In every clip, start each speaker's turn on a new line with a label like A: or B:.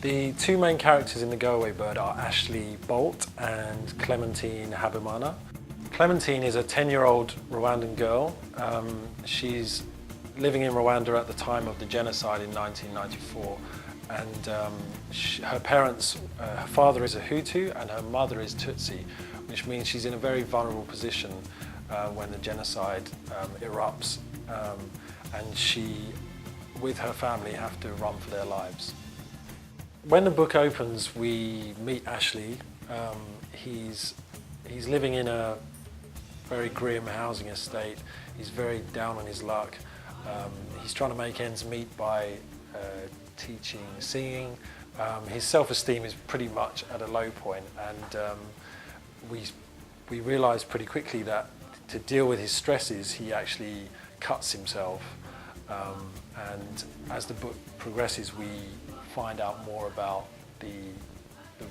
A: The two main characters in The Go Away Bird are Ashley Bolt and Clementine Habimana. Clementine is a 10-year-old Rwandan girl. She's living in Rwanda at the time of the genocide in 1994. And her parents, her father is a Hutu and her mother is Tutsi, which means she's in a very vulnerable position when the genocide erupts. And she, with her family, have to run for their lives. When the book opens, we meet Ashley. He's living in a very grim housing estate. He's very down on his luck. He's trying to make ends meet by teaching singing. His self-esteem is pretty much at a low point, and we realise pretty quickly that to deal with his stresses, he actually cuts himself. And as the book progresses, we find out more about the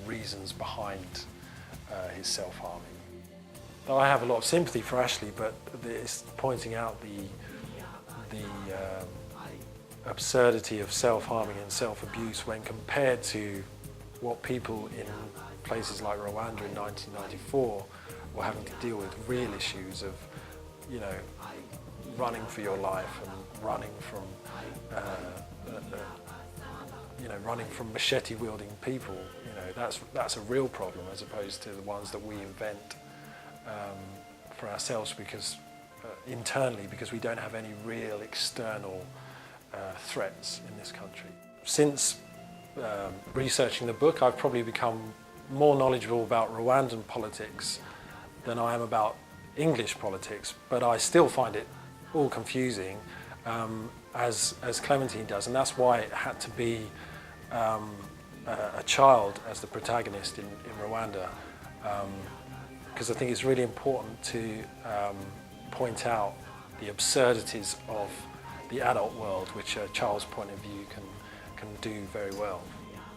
A: reasons behind his self-harming. Though I have a lot of sympathy for Ashley, but it's pointing out the absurdity of self-harming and self-abuse when compared to what people in places like Rwanda in 1994 were having to deal with, real issues of, you know, running for your life and running from running from machete-wielding people. You know, that's a real problem, as opposed to the ones that we invent for ourselves because internally, because we don't have any real external threats in this country. Since researching the book, I've probably become more knowledgeable about Rwandan politics than I am about English politics, but I still find it all confusing, as Clementine does, and that's why it had to be a child as the protagonist in Rwanda, because I think it's really important to point out the absurdities of the adult world, which a child's point of view can do very well.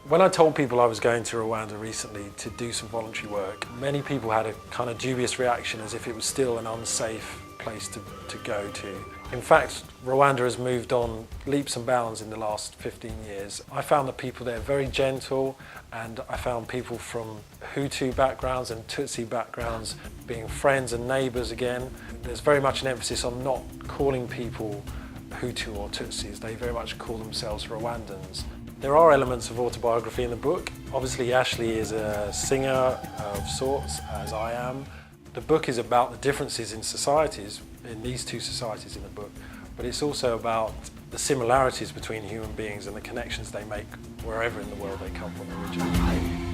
A: When I told people I was going to Rwanda recently to do some voluntary work, many people had a kind of dubious reaction, as if it was still an unsafe place to go to. In fact, Rwanda has moved on leaps and bounds in the last 15 years. I found the people there very gentle, and I found people from Hutu backgrounds and Tutsi backgrounds being friends and neighbours again. There's very much an emphasis on not calling people Hutu or Tutsis. They very much call themselves Rwandans. There are elements of autobiography in the book. Obviously, Ashley is a singer of sorts, as I am. The book is about the differences in societies, in these two societies in the book, but it's also about the similarities between human beings and the connections they make wherever in the world they come from originally.